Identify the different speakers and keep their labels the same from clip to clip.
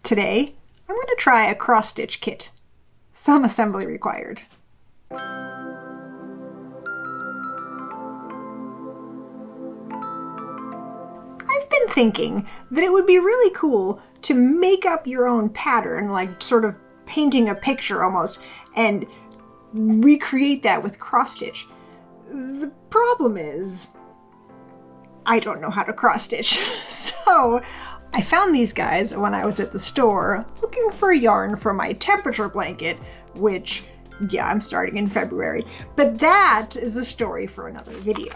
Speaker 1: Today, I'm going to try a cross-stitch kit. Some assembly required. I've been thinking that it would be really cool to make up your own pattern, like sort of painting a picture almost, and recreate that with cross-stitch. The problem is, I don't know how to cross-stitch, so I found these guys when I was at the store looking for yarn for my temperature blanket, which, yeah, I'm starting in February, but that is a story for another video.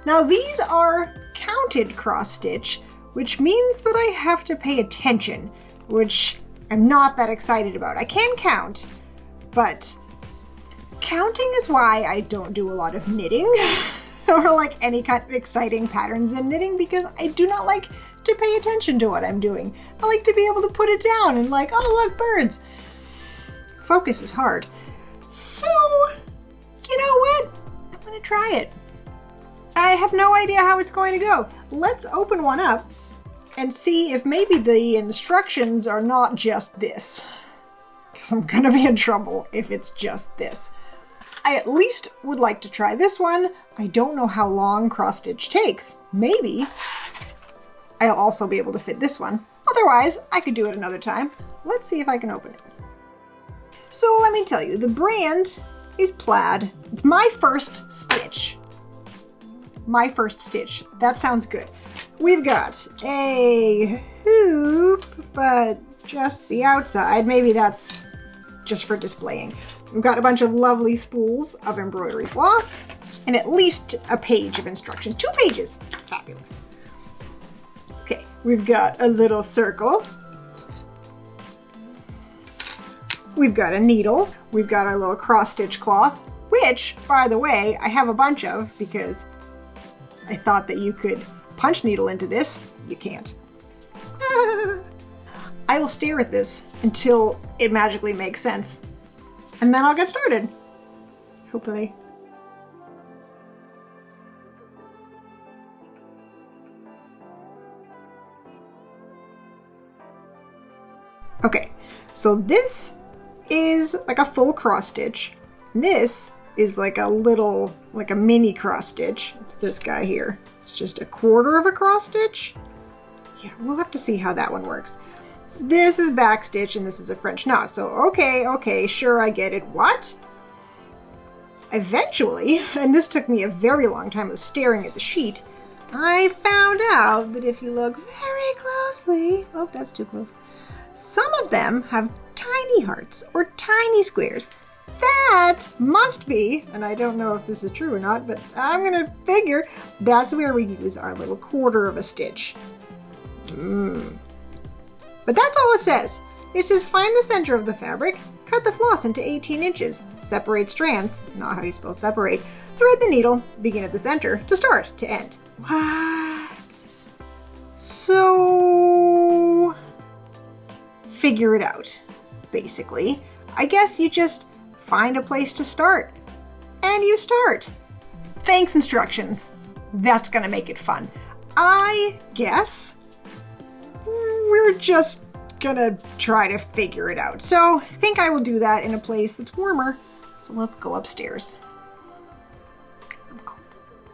Speaker 1: Now these are counted cross-stitch, which means that I have to pay attention, which I'm not that excited about. I can count, but counting is why I don't do a lot of knitting or like any kind of exciting patterns in knitting, because I do not like to pay attention to what I'm doing. I like to be able to put it down and like, oh look, birds. Focus is hard. So, you know what? I'm gonna try it. I have no idea how it's going to go. Let's open one up and see if maybe the instructions are not just this. Because I'm gonna be in trouble if it's just this. I at least would like to try this one. I don't know how long cross-stitch takes. Maybe I'll also be able to fit this one. Otherwise, I could do it another time. Let's see if I can open it. So let me tell you, the brand is Plaid. It's my first stitch. My first stitch. That sounds good. We've got a hoop, but just the outside. Maybe that's just for displaying. We've got a bunch of lovely spools of embroidery floss and at least a page of instructions. 2 pages. Fabulous. Okay, we've got a little circle. We've got a needle. We've got our little cross-stitch cloth, which, by the way, I have a bunch of because I thought that you could punch needle into this. You can't. I will stare at this until it magically makes sense. And then I'll get started. Hopefully. Okay, so this is like a full cross stitch. This is like a little, like a mini cross stitch. It's this guy here. It's just a quarter of a cross stitch. Yeah, we'll have to see how that one works. This is back stitch and this is a French knot. So okay, sure, I get it. What? Eventually, and this took me a very long time of staring at the sheet, I found out that if you look very closely, oh, that's too close. Some of them have tiny hearts or tiny squares. That must be, and I don't know if this is true or not, but I'm gonna figure that's where we use our little quarter of a stitch. But that's all it says. It says find the center of the fabric, cut the floss into 18 inches, separate strands, not how you spell separate, thread the needle, begin at the center, to start, to end. What? So, figure it out, basically. I guess you just find a place to start, and you start. Thanks, instructions. That's gonna make it fun. I guess we're just gonna try to figure it out. So I think I will do that in a place that's warmer. So let's go upstairs.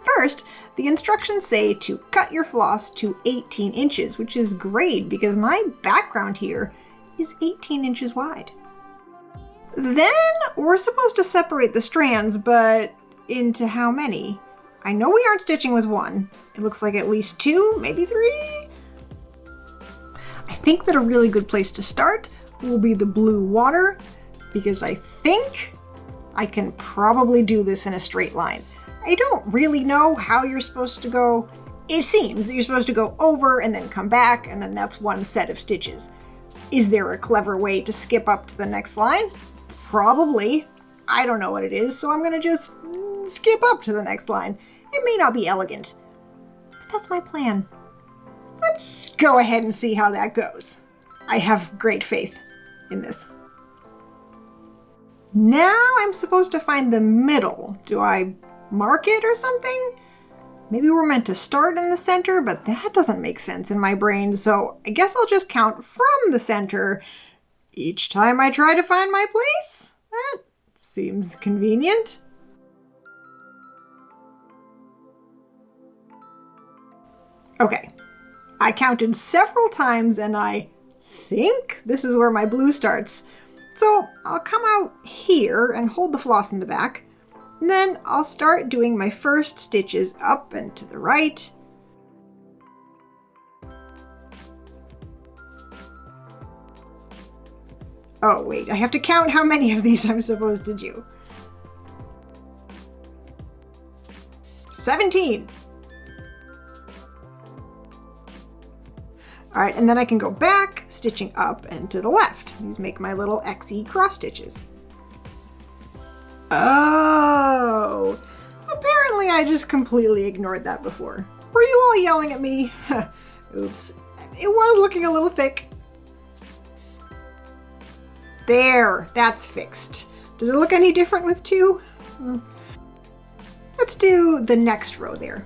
Speaker 1: First, the instructions say to cut your floss to 18 inches, which is great because my background here is 18 inches wide. Then we're supposed to separate the strands, but into how many? I know we aren't stitching with 1. It looks like at least 2, maybe 3. I think that a really good place to start will be the blue water, because I think I can probably do this in a straight line. I don't really know how you're supposed to go. It seems that you're supposed to go over and then come back, and then that's one set of stitches. Is there a clever way to skip up to the next line? Probably. I don't know what it is, so I'm gonna just skip up to the next line. It may not be elegant, but that's my plan. Let's go ahead and see how that goes. I have great faith in this. Now I'm supposed to find the middle. Do I mark it or something? Maybe we're meant to start in the center, but that doesn't make sense in my brain, so I guess I'll just count from the center each time I try to find my place. That seems convenient. Okay, I counted several times and I think this is where my blue starts. So I'll come out here and hold the floss in the back. And then I'll start doing my first stitches up and to the right. Oh wait, I have to count how many of these I'm supposed to do. 17. All right, and then I can go back, stitching up and to the left. These make my little XE cross stitches. Oh, apparently I just completely ignored that before. Were you all yelling at me? Oops, it was looking a little thick. There, that's fixed. Does it look any different with two? Let's do the next row there.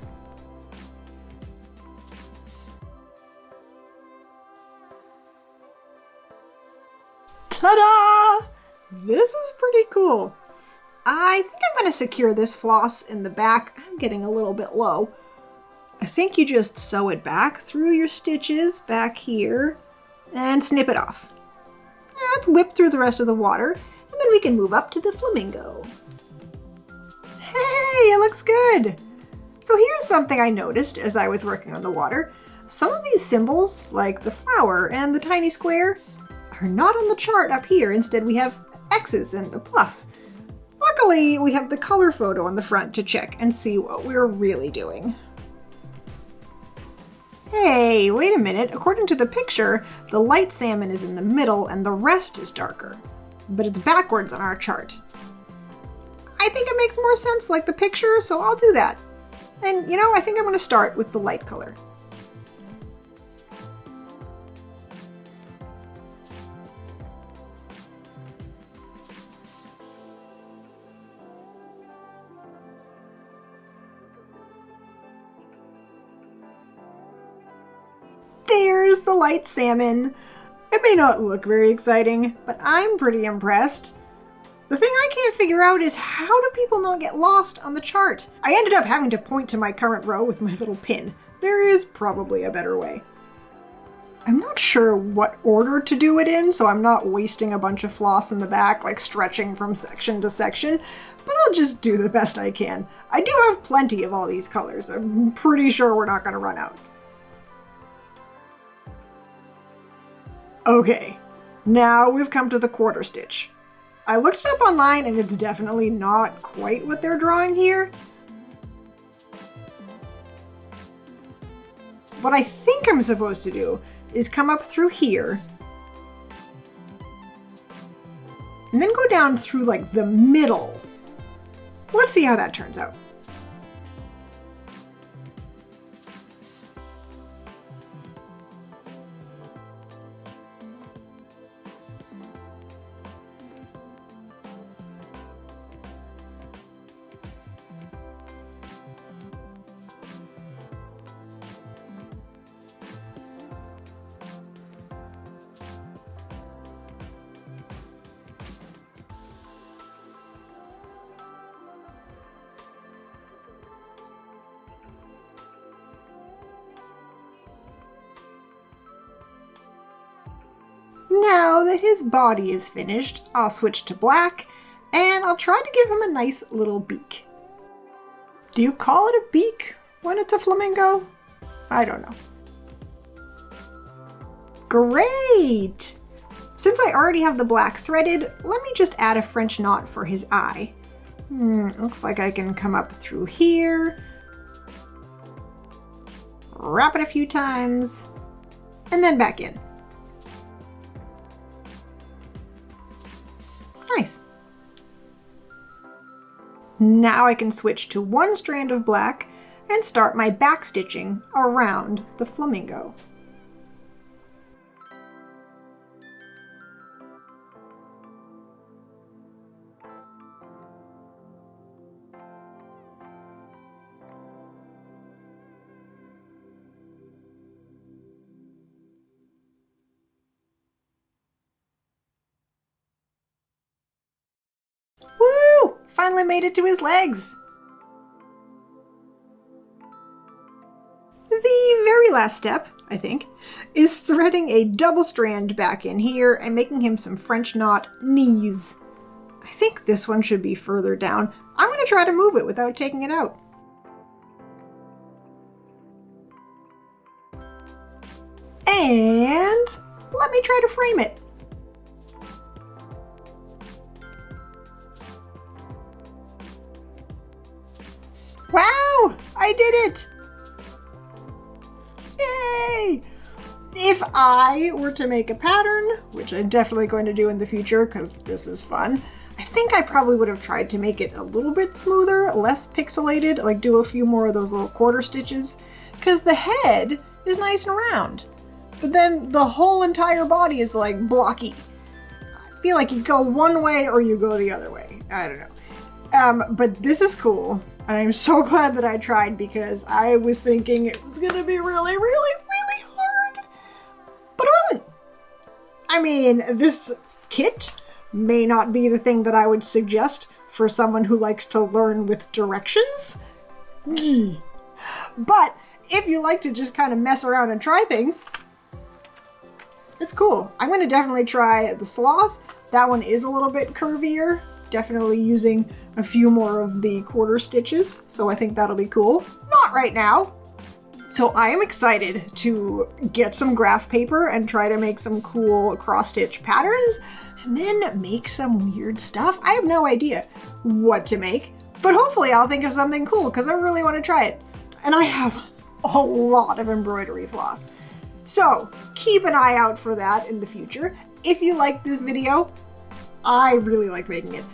Speaker 1: Ta-da! This is pretty cool. I think I'm going to secure this floss in the back. I'm getting a little bit low. I think you just sew it back through your stitches back here and snip it off. Let's whip through the rest of the water and then we can move up to the flamingo. Hey, it looks good. So here's something I noticed as I was working on the water. Some of these symbols, like the flower and the tiny square, are not on the chart up here. Instead, we have X's and a plus. Luckily, we have the color photo on the front to check and see what we're really doing. Hey, wait a minute. According to the picture, the light salmon is in the middle and the rest is darker. But it's backwards on our chart. I think it makes more sense like the picture, so I'll do that. And you know, I think I'm going to start with the light color. There's the light salmon. It may not look very exciting, but I'm pretty impressed. The thing I can't figure out is how do people not get lost on the chart? I ended up having to point to my current row with my little pin. There is probably a better way. I'm not sure what order to do it in, so I'm not wasting a bunch of floss in the back, like stretching from section to section, but I'll just do the best I can. I do have plenty of all these colors. I'm pretty sure we're not going to run out. Okay, now we've come to the quarter stitch. I looked it up online and it's definitely not quite what they're drawing here. What I think I'm supposed to do is come up through here and then go down through like the middle. Let's see how that turns out. Now that his body is finished, I'll switch to black and I'll try to give him a nice little beak. Do you call it a beak when it's a flamingo? I don't know. Great! Since I already have the black threaded, let me just add a French knot for his eye. Looks like I can come up through here, wrap it a few times, and then back in. Nice. Now I can switch to one strand of black and start my back stitching around the flamingo. finally made it to his legs. The very last step, I think, is threading a double strand back in here and making him some French knot knees. I think this one should be further down. I'm going to try to move it without taking it out. And let me try to frame it. Wow, I did it! Yay! If I were to make a pattern, which I'm definitely going to do in the future because this is fun, I think I probably would have tried to make it a little bit smoother, less pixelated, like do a few more of those little quarter stitches, because the head is nice and round, but then the whole entire body is like blocky. I feel like you go one way or you go the other way. I don't know. But this is cool. And I'm so glad that I tried because I was thinking it was going to be really, really, really hard. But it wasn't. I mean, this kit may not be the thing that I would suggest for someone who likes to learn with directions. But if you like to just kind of mess around and try things, it's cool. I'm going to definitely try the sloth. That one is a little bit curvier. Definitely using a few more of the quarter stitches, so I think that'll be cool. Not right now. So I am excited to get some graph paper and try to make some cool cross-stitch patterns and then make some weird stuff. I have no idea what to make, but hopefully I'll think of something cool because I really want to try it. And I have a lot of embroidery floss. So keep an eye out for that in the future. If you like this video, I really like making it.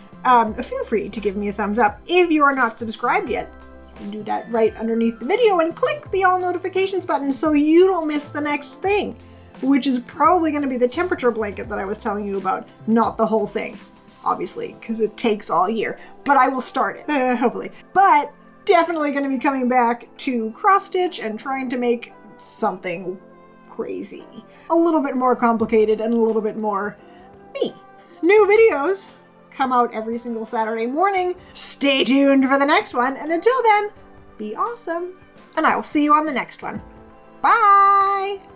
Speaker 1: Feel free to give me a thumbs up. If you are not subscribed yet, you can do that right underneath the video and click the all notifications button so you don't miss the next thing, which is probably going to be the temperature blanket that I was telling you about, not the whole thing, obviously, because it takes all year, but I will start it, hopefully. But definitely going to be coming back to cross stitch and trying to make something crazy, a little bit more complicated and a little bit more me. New videos come out every single Saturday morning. Stay tuned for the next one, and until then, be awesome, and I will see you on the next one. Bye!